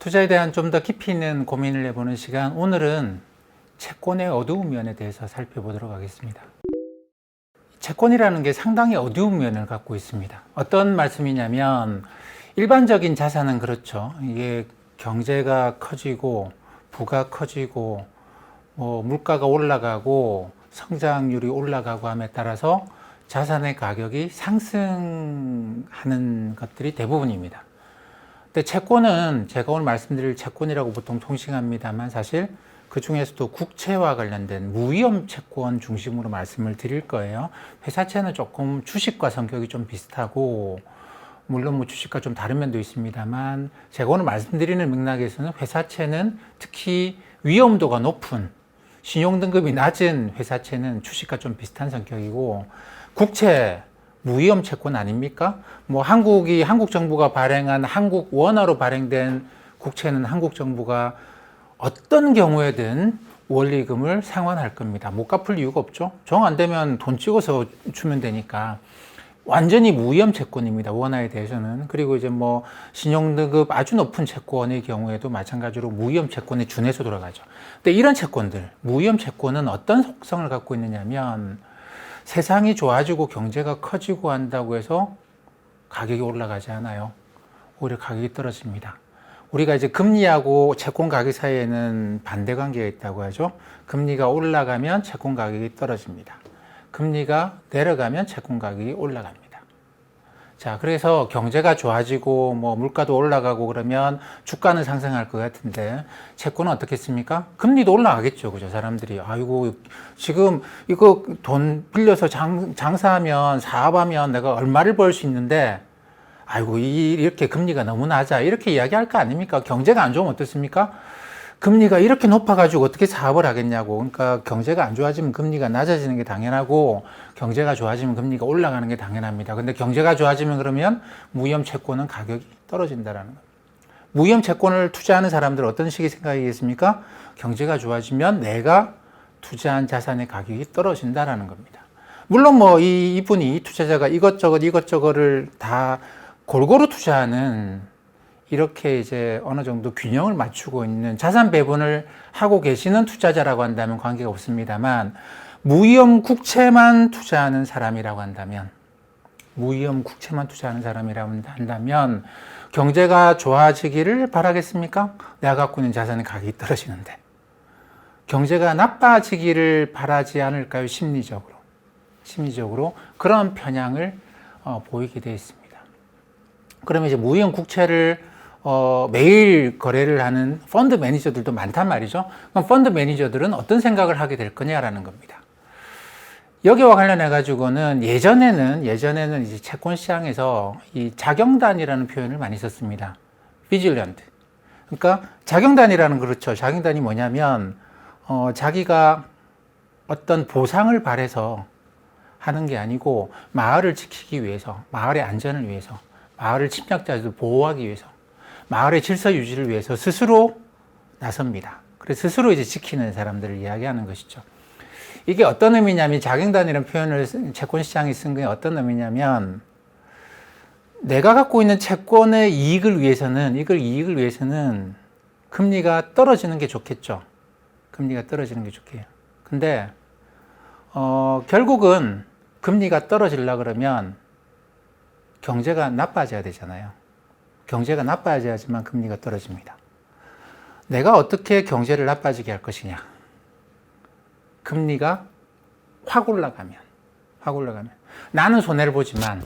투자에 대한 좀 더 깊이 있는 고민을 해보는 시간, 오늘은 채권의 어두운 면에 대해서 살펴보도록 하겠습니다. 채권이라는 게 상당히 어두운 면을 갖고 있습니다. 어떤 말씀이냐면, 일반적인 자산은 그렇죠. 이게 경제가 커지고 부가 커지고 물가가 올라가고 성장률이 올라가고 함에 따라서 자산의 가격이 상승하는 것들이 대부분입니다. 근데 채권은 제가 오늘 말씀드릴 채권이라고 보통 통칭합니다만, 사실 그 중에서도 국채와 관련된 무위험 채권 중심으로 말씀을 드릴 거예요. 회사채는 조금 주식과 성격이 좀 비슷하고, 물론 뭐 주식과 좀 다른 면도 있습니다만, 제가 오늘 말씀드리는 맥락에서는 회사채는 특히 위험도가 높은 신용등급이 낮은 회사채는 주식과 좀 비슷한 성격이고, 국채 무위험 채권 아닙니까? 뭐 한국 정부가 발행한 한국 원화로 발행된 국채는 한국 정부가 어떤 경우에든 원리금을 상환할 겁니다. 못 갚을 이유가 없죠. 정 안 되면 돈 찍어서 주면 되니까. 완전히 무위험 채권입니다. 원화에 대해서는. 그리고 이제 뭐 신용등급 아주 높은 채권의 경우에도 마찬가지로 무위험 채권에 준해서 돌아가죠. 근데 이런 채권들, 무위험 채권은 어떤 속성을 갖고 있느냐면, 세상이 좋아지고 경제가 커지고 한다고 해서 가격이 올라가지 않아요. 오히려 가격이 떨어집니다. 우리가 이제 금리하고 채권 가격 사이에는 반대 관계가 있다고 하죠. 금리가 올라가면 채권 가격이 떨어집니다. 금리가 내려가면 채권 가격이 올라갑니다. 자, 그래서 경제가 좋아지고 뭐 물가도 올라가고 그러면 주가는 상승할 것 같은데, 채권은 어떻겠습니까? 금리도 올라가겠죠. 그죠? 사람들이 아이고 지금 이거 돈 빌려서 장사하면 사업하면 내가 얼마를 벌 수 있는데, 아이고 이렇게 금리가 너무 낮아, 이렇게 이야기할 거 아닙니까? 경제가 안 좋으면 어떻습니까? 금리가 이렇게 높아가지고 어떻게 사업을 하겠냐고. 그러니까 경제가 안 좋아지면 금리가 낮아지는 게 당연하고, 경제가 좋아지면 금리가 올라가는 게 당연합니다. 근데 경제가 좋아지면 그러면 무위험 채권은 가격이 떨어진다라는 거예요. 무위험 채권을 투자하는 사람들은 어떤 식의 생각이겠습니까? 경제가 좋아지면 내가 투자한 자산의 가격이 떨어진다라는 겁니다. 물론 뭐 이분이 투자자가 이것저것을 다 골고루 투자하는, 이렇게 이제 어느 정도 균형을 맞추고 있는 자산 배분을 하고 계시는 투자자라고 한다면 관계가 없습니다만, 무위험 국채만 투자하는 사람이라고 한다면, 경제가 좋아지기를 바라겠습니까? 내가 갖고 있는 자산의 가격이 떨어지는데. 경제가 나빠지기를 바라지 않을까요? 심리적으로 그런 편향을 보이게 되어 있습니다. 그러면 이제 무위험 국채를 매일 거래를 하는 펀드 매니저들도 많단 말이죠. 그럼 펀드 매니저들은 어떤 생각을 하게 될 거냐라는 겁니다. 여기와 관련해 가지고는 예전에는 이제 채권 시장에서 이 자경단이라는 표현을 많이 썼습니다. 비질런트. 그러니까 자경단이라는, 그렇죠. 자경단이 뭐냐면 자기가 어떤 보상을 바래서 하는 게 아니고, 마을을 지키기 위해서, 마을의 안전을 위해서, 마을을 침략자들 보호하기 위해서, 마을의 질서 유지를 위해서 스스로 나섭니다. 그래서 스스로 이제 지키는 사람들을 이야기하는 것이죠. 이게 어떤 의미냐면, 자경단이라는 표현을 채권 시장에 쓴 게 어떤 의미냐면, 내가 갖고 있는 채권의 이익을 위해서는 금리가 떨어지는 게 좋겠죠. 금리가 떨어지는 게 좋게요. 근데 결국은 금리가 떨어지려고 그러면 경제가 나빠져야 되잖아요. 경제가 나빠져야지만 금리가 떨어집니다. 내가 어떻게 경제를 나빠지게 할 것이냐. 금리가 확 올라가면 나는 손해를 보지만,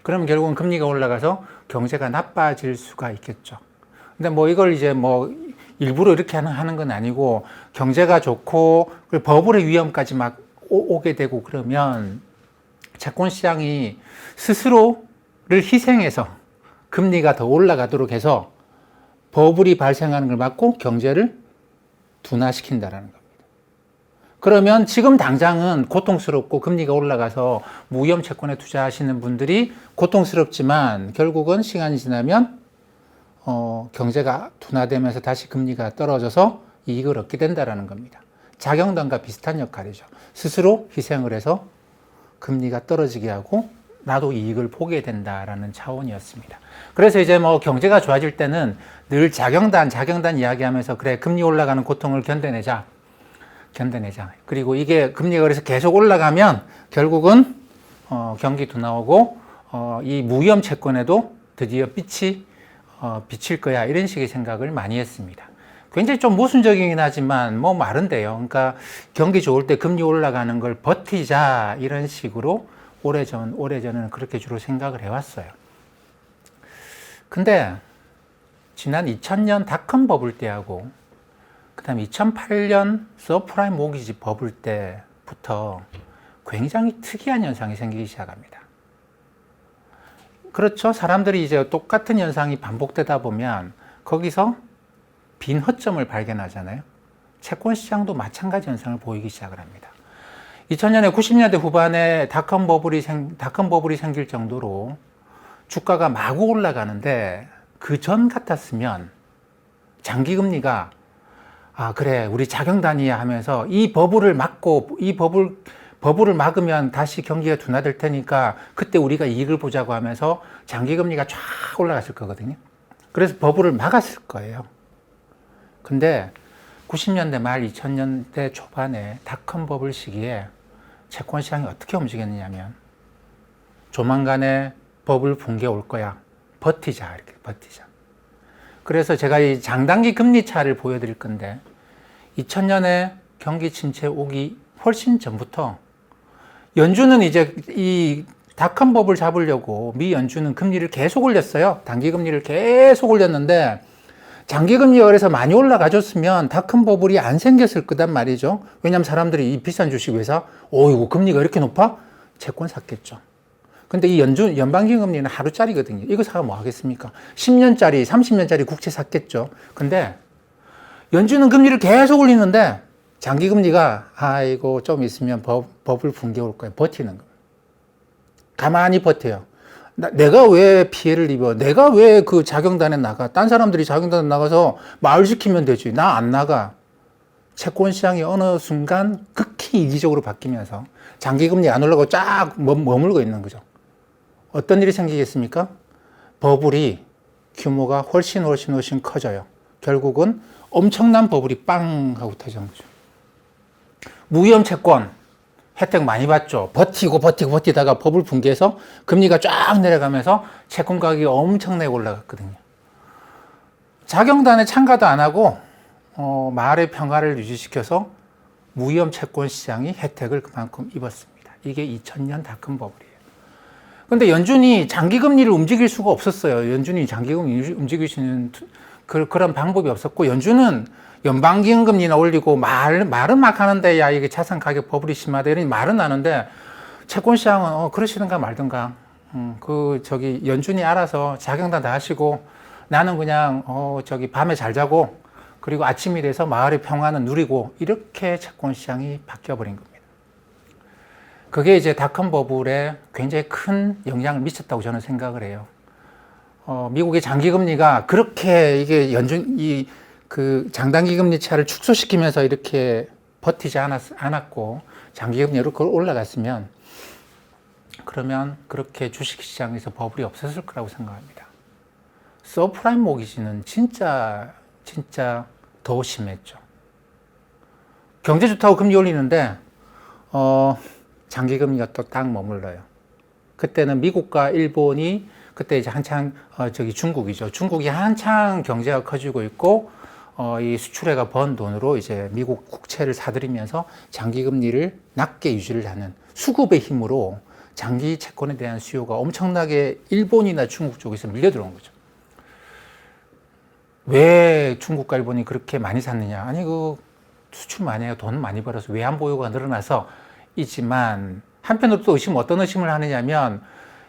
그러면 결국은 금리가 올라가서 경제가 나빠질 수가 있겠죠. 근데 뭐 이걸 이제 뭐 일부러 이렇게 하는 건 아니고, 경제가 좋고 버블의 위험까지 막 오게 되고 그러면 채권 시장이 스스로를 희생해서 금리가 더 올라가도록 해서 버블이 발생하는 걸 막고 경제를 둔화시킨다라는 겁니다. 그러면 지금 당장은 고통스럽고 금리가 올라가서 무위험 채권에 투자하시는 분들이 고통스럽지만, 결국은 시간이 지나면 경제가 둔화되면서 다시 금리가 떨어져서 이익을 얻게 된다라는 겁니다. 자경단과 비슷한 역할이죠. 스스로 희생을 해서 금리가 떨어지게 하고 나도 이익을 보게 된다라는 차원이었습니다. 그래서 이제 뭐 경제가 좋아질 때는 늘 자경단 이야기하면서 그래, 금리 올라가는 고통을 견뎌내자. 그리고 이게 금리가 그래서 계속 올라가면 결국은 경기 둔화오고 이 무위험 채권에도 드디어 빛이 비칠 거야, 이런 식의 생각을 많이 했습니다. 굉장히 좀 모순적이긴 하지만 뭐 말은돼요. 그러니까 경기 좋을 때 금리 올라가는 걸 버티자, 이런 식으로 오래전은 그렇게 주로 생각을 해왔어요. 근데 지난 2000년 닷컴 버블 때하고 그 다음에 2008년 서프라임 모기지 버블 때부터 굉장히 특이한 현상이 생기기 시작합니다. 그렇죠. 사람들이 이제 똑같은 현상이 반복되다 보면 거기서 빈 허점을 발견하잖아요. 채권 시장도 마찬가지 현상을 보이기 시작을 합니다. 2000년에 90년대 후반에 닷컴 버블이 생길 정도로 주가가 마구 올라가는데 그 전 같았으면 장기금리가 그래, 우리 자경단이야 하면서 이 버블을 막고 버블을 막으면 다시 경기가 둔화될 테니까 그때 우리가 이익을 보자고 하면서 장기금리가 쫙 올라갔을 거거든요. 그래서 버블을 막았을 거예요. 근데 90년대 말 2000년대 초반에 닷컴 버블 시기에 채권 시장이 어떻게 움직였냐면 조만간에 버블 붕괴 올 거야. 버티자. 그래서 제가 이 장단기 금리 차를 보여드릴 건데 2000년에 경기 침체 오기 훨씬 전부터 연준은 이제 이 닷컴 버블 잡으려고 미 연준은 금리를 계속 올렸어요. 단기 금리를 계속 올렸는데 장기 금리가 그래서 많이 올라가줬으면 닷컴 버블이 안 생겼을 거단 말이죠. 왜냐하면 사람들이 이 비싼 주식 회사, 이거 금리가 이렇게 높아? 채권 샀겠죠. 근데 이 연방기금 금리는 하루짜리거든요. 이거 사가 뭐 하겠습니까? 10년짜리, 30년짜리 국채 샀겠죠. 근데 연준은 금리를 계속 올리는데 장기 금리가 좀 있으면 버블 붕괴 올 거예요. 버티는 거. 가만히 버텨요. 내가 왜 피해를 입어? 내가 왜 그 자경단에 나가? 딴 사람들이 자경단에 나가서 마을 지키면 되지. 나 안 나가. 채권 시장이 어느 순간 극히 이기적으로 바뀌면서 장기금리 안 올라가고 쫙 머물고 있는 거죠. 어떤 일이 생기겠습니까? 버블이 규모가 훨씬 커져요. 결국은 엄청난 버블이 빵 하고 터지는 거죠. 무위험 채권 혜택 많이 받죠. 버티다가 버블 붕괴해서 금리가 쫙 내려가면서 채권 가격이 엄청나게 올라갔거든요. 자경단에 참가도 안 하고 마을의 평화를 유지시켜서 무위험 채권 시장이 혜택을 그만큼 입었습니다. 이게 2000년 닷컴 버블이에요. 근데 연준이 장기금리를 움직일 수가 없었어요. 연준이 장기금리 움직일 수 있는 그런 방법이 없었고, 연준은 연방기금리나 올리고 말은 막 하는데, 야, 이게 자산 가격 버블이 심하다, 이런 말은 하는데, 채권 시장은 그러시든가 말든가, 연준이 알아서 자경단 다 하시고, 나는 그냥 밤에 잘 자고, 그리고 아침이 돼서 마을의 평화는 누리고, 이렇게 채권 시장이 바뀌어버린 겁니다. 그게 이제 닷컴 버블에 굉장히 큰 영향을 미쳤다고 저는 생각을 해요. 미국의 장기금리가 그렇게 이게 장단기 금리 차를 축소시키면서 이렇게 버티지 않았고, 장기금리 이렇게 올라갔으면, 그러면 그렇게 주식시장에서 버블이 없었을 거라고 생각합니다. 서프라임 모기지는 진짜 더 심했죠. 경제 좋다고 금리 올리는데, 장기금리가 또 딱 머물러요. 그때는 미국과 일본이 그때 이제 한창 중국이죠. 중국이 한창 경제가 커지고 있고 이 수출해가 번 돈으로 이제 미국 국채를 사들이면서 장기금리를 낮게 유지를 하는 수급의 힘으로 장기 채권에 대한 수요가 엄청나게 일본이나 중국 쪽에서 밀려 들어온 거죠. 왜 중국과 일본이 그렇게 많이 샀느냐? 아니, 수출 많이 해요. 돈 많이 벌어서 외환 보유가 늘어나서 이지만, 한편으로 또 어떤 의심을 하느냐면,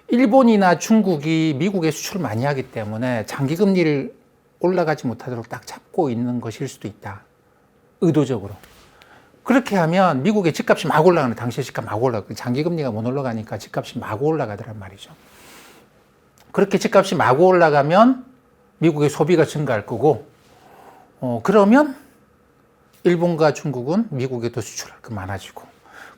일본이나 중국이 미국에 수출을 많이 하기 때문에 장기금리를 올라가지 못하도록 딱 잡고 있는 것일 수도 있다. 의도적으로. 그렇게 하면 미국의 집값이 막 올라가는, 당시에 집값 막 올라가고, 장기금리가 못 올라가니까 집값이 막 올라가더란 말이죠. 그렇게 집값이 막 올라가면 미국의 소비가 증가할 거고, 그러면 일본과 중국은 미국에 더 수출할 거 많아지고,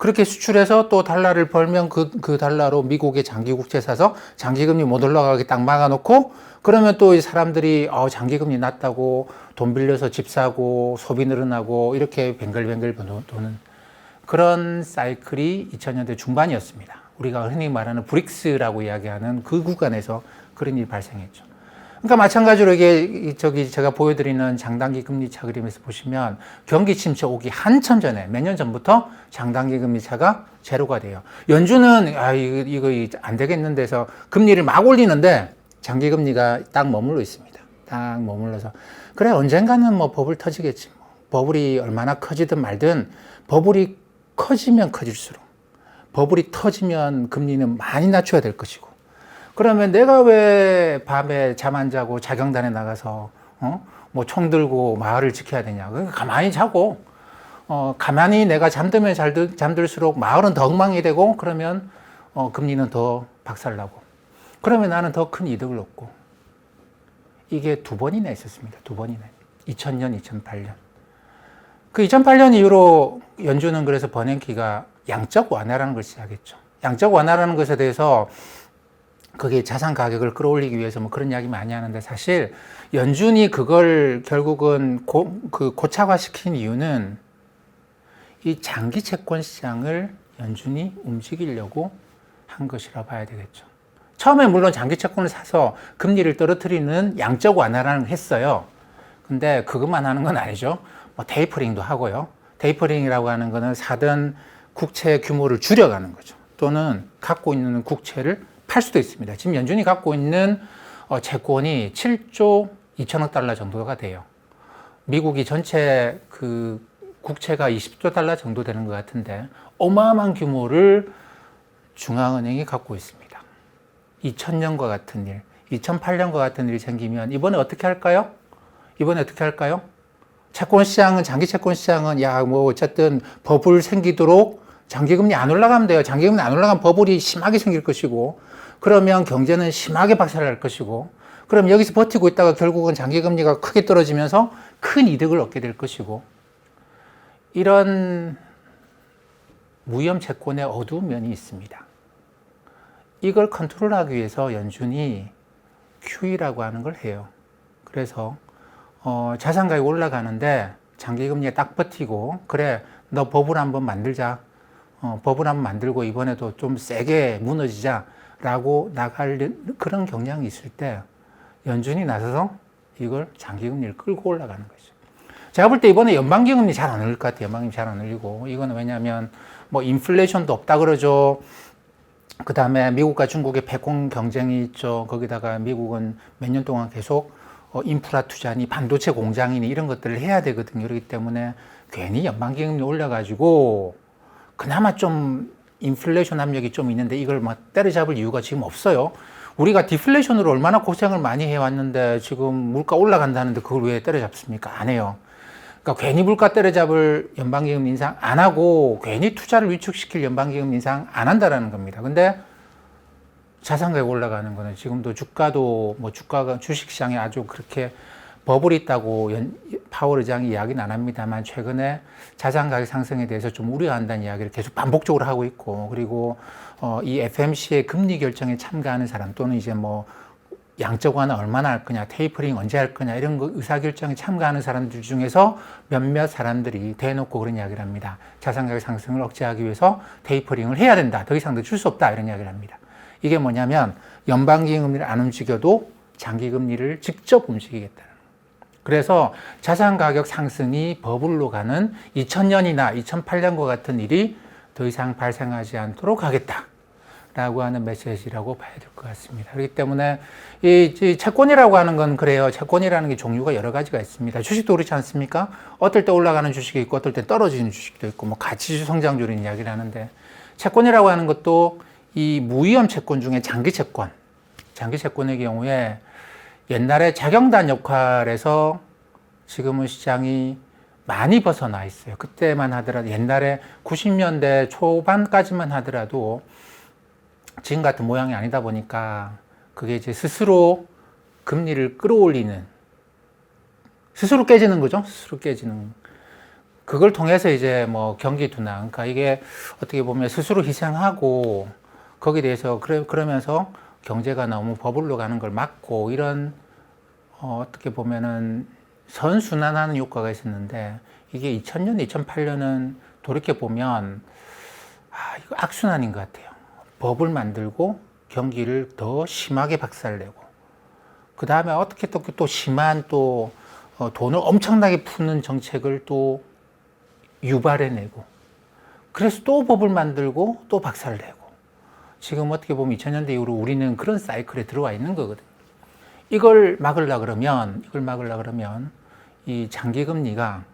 그렇게 수출해서 또 달러를 벌면 그 달러로 미국의 장기국채 사서 장기금리 못 올라가게 딱 막아놓고 그러면 또 이 사람들이 장기금리 낮다고 돈 빌려서 집 사고 소비 늘어나고 이렇게 뱅글뱅글 도는 그런 사이클이 2000년대 중반이었습니다. 우리가 흔히 말하는 브릭스라고 이야기하는 그 구간에서 그런 일이 발생했죠. 그러니까 마찬가지로 이게 제가 보여드리는 장단기 금리 차 그림에서 보시면 경기 침체 오기 한참 전에 몇 년 전부터 장단기 금리 차가 제로가 돼요. 연준은 이거 안 되겠는데 해서 금리를 막 올리는데 장기 금리가 딱 머물러 있습니다. 딱 머물러서 그래 언젠가는 뭐 버블 터지겠지. 뭐. 버블이 얼마나 커지든 말든 버블이 커지면 커질수록 버블이 터지면 금리는 많이 낮춰야 될 것이고 그러면 내가 왜 밤에 잠 안 자고 자경단에 나가서 뭐 총 들고 마을을 지켜야 되냐? 가만히 자고 가만히 내가 잠들면 잠들수록 마을은 더 엉망이 되고 그러면 금리는 더 박살나고 그러면 나는 더 큰 이득을 얻고 이게 두 번이나 있었습니다. 두 번이나 2000년, 2008년. 그 2008년 이후로 연준은 그래서 버냉키가 양적 완화라는 걸 시작했죠. 양적 완화라는 것에 대해서 그게 자산 가격을 끌어올리기 위해서 뭐 그런 이야기 많이 하는데 사실 연준이 그걸 결국은 고착화시킨 이유는 이 장기 채권 시장을 연준이 움직이려고 한 것이라 봐야 되겠죠. 처음에 물론 장기 채권을 사서 금리를 떨어뜨리는 양적 완화라는 걸 했어요. 근데 그것만 하는 건 아니죠. 뭐 테이퍼링도 하고요. 테이퍼링이라고 하는 거는 사던 국채 규모를 줄여가는 거죠. 또는 갖고 있는 국채를 팔 수도 있습니다. 지금 연준이 갖고 있는 채권이 7조 2천억 달러 정도가 돼요. 미국이 전체 그 국채가 20조 달러 정도 되는 것 같은데 어마어마한 규모를 중앙은행이 갖고 있습니다. 2000년과 같은 일, 2008년과 같은 일이 생기면 이번에 어떻게 할까요? 채권 시장은 장기 채권 시장은 뭐 어쨌든 버블 생기도록 장기금리 안 올라가면 돼요. 장기금리 안 올라가면 버블이 심하게 생길 것이고 그러면 경제는 심하게 박살날 것이고 그럼 여기서 버티고 있다가 결국은 장기금리가 크게 떨어지면서 큰 이득을 얻게 될 것이고 이런 무위험 채권의 어두운 면이 있습니다. 이걸 컨트롤하기 위해서 연준이 QE라고 하는 걸 해요. 그래서 자산 가격이 올라가는데 장기금리가 딱 버티고 그래 너 버블 한번 만들자. 버블 한번 만들고 이번에도 좀 세게 무너지자 라고 나갈 그런 경향이 있을 때 연준이 나서서 이걸 장기금리를 끌고 올라가는 거죠. 제가 볼 때 이번에 연방기금리 잘 안 올릴 것 같아요. 연방기금리 잘 안 올리고 이거는 왜냐하면 뭐 인플레이션도 없다 그러죠. 그 다음에 미국과 중국의 패권 경쟁이 있죠. 거기다가 미국은 몇 년 동안 계속 인프라 투자니 반도체 공장이니 이런 것들을 해야 되거든요. 그렇기 때문에 괜히 연방기금리 올려가지고 그나마 좀 인플레이션 압력이 좀 있는데 이걸 막 때려잡을 이유가 지금 없어요. 우리가 디플레이션으로 얼마나 고생을 많이 해왔는데 지금 물가 올라간다는데 그걸 왜 때려잡습니까? 안 해요. 그러니까 괜히 물가 때려잡을 연방기금 인상 안 하고 괜히 투자를 위축시킬 연방기금 인상 안 한다라는 겁니다. 근데 자산가격 올라가는 거는 지금도 주가도 뭐 주가가 주식시장에 아주 그렇게 버블이 있다고 파월 의장이 이야기는 안 합니다만 최근에 자산가격 상승에 대해서 좀 우려한다는 이야기를 계속 반복적으로 하고 있고 그리고 이 FMC의 금리 결정에 참가하는 사람 또는 이제 뭐 양적 완화 얼마나 할 거냐, 테이퍼링 언제 할 거냐 이런 거 의사결정에 참가하는 사람들 중에서 몇몇 사람들이 대놓고 그런 이야기를 합니다. 자산가격 상승을 억제하기 위해서 테이퍼링을 해야 된다. 더 이상 더 줄 수 없다. 이런 이야기를 합니다. 이게 뭐냐면 연방기금리를 안 움직여도 장기금리를 직접 움직이겠다. 그래서 자산가격 상승이 버블로 가는 2000년이나 2008년과 같은 일이 더 이상 발생하지 않도록 하겠다. 라고 하는 메시지라고 봐야 될 것 같습니다. 그렇기 때문에 이 채권이라고 하는 건 그래요. 채권이라는 게 종류가 여러 가지가 있습니다. 주식도 그렇지 않습니까? 어떨 때 올라가는 주식이 있고 어떨 때 떨어지는 주식도 있고 뭐 가치주 성장률 이야기를 하는데 채권이라고 하는 것도 이 무위험 채권 중에 장기 채권의 경우에 옛날에 자경단 역할에서 지금은 시장이 많이 벗어나 있어요. 그때만 하더라도 옛날에 90년대 초반까지만 하더라도 지금 같은 모양이 아니다 보니까 그게 이제 스스로 금리를 끌어올리는 스스로 깨지는 거죠. 스스로 깨지는 그걸 통해서 이제 뭐 경기 둔화, 그러니까 이게 어떻게 보면 스스로 희생하고 거기에 대해서 그러면서 경제가 너무 버블로 가는 걸 막고 이런 어떻게 보면은 선순환하는 효과가 있었는데 이게 2000년, 2008년은 돌이켜 보면 이거 악순환인 것 같아요. 법을 만들고 경기를 더 심하게 박살내고 그 다음에 어떻게 또 심한 또 돈을 엄청나게 푸는 정책을 또 유발해내고 그래서 또 법을 만들고 또 박살내고 지금 어떻게 보면 2000년대 이후로 우리는 그런 사이클에 들어와 있는 거거든요. 이걸 막으려고 그러면 이 장기금리가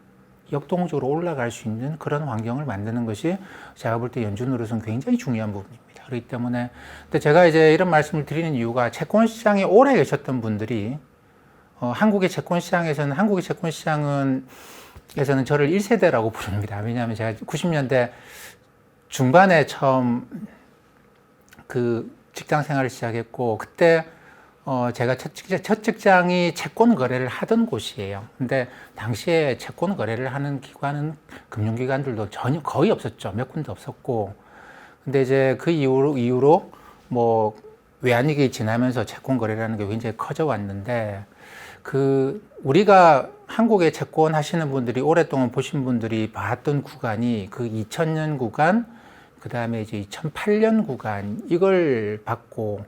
역동적으로 올라갈 수 있는 그런 환경을 만드는 것이 제가 볼 때 연준으로서는 굉장히 중요한 부분입니다. 그렇기 때문에 근데 제가 이제 이런 말씀을 드리는 이유가 채권 시장에 오래 계셨던 분들이 한국의 채권 시장은 저를 1세대라고 부릅니다. 왜냐하면 제가 90년대 중반에 처음 그 직장 생활을 시작했고 그때 제가 첫 직장이 채권 거래를 하던 곳이에요. 근데 당시에 채권 거래를 하는 기관은 금융기관들도 전혀 거의 없었죠. 몇 군데 없었고. 근데 이제 그 이후로 뭐 외환위기 지나면서 채권 거래라는 게 굉장히 커져 왔는데 우리가 한국의 채권 하시는 분들이 오랫동안 보신 분들이 봤던 구간이 그 2000년 구간, 그 다음에 이제 2008년 구간 이걸 봤고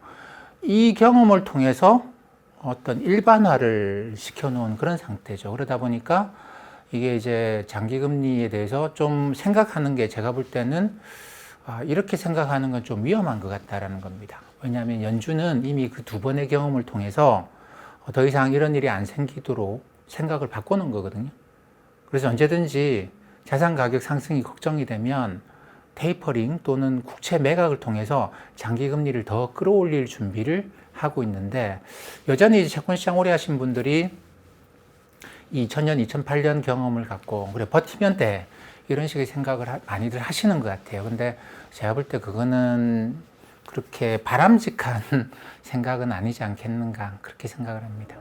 이 경험을 통해서 어떤 일반화를 시켜놓은 그런 상태죠. 그러다 보니까 이게 이제 장기금리에 대해서 좀 생각하는 게 제가 볼 때는 이렇게 생각하는 건 좀 위험한 것 같다라는 겁니다. 왜냐하면 연준은 이미 그 두 번의 경험을 통해서 더 이상 이런 일이 안 생기도록 생각을 바꾸는 거거든요. 그래서 언제든지 자산 가격 상승이 걱정이 되면 테이퍼링 또는 국채 매각을 통해서 장기금리를 더 끌어올릴 준비를 하고 있는데 여전히 채권시장 오래 하신 분들이 2000년, 2008년 경험을 갖고 그래 버티면 돼 이런 식의 생각을 많이들 하시는 것 같아요. 근데 제가 볼 때 그거는 그렇게 바람직한 생각은 아니지 않겠는가 그렇게 생각을 합니다.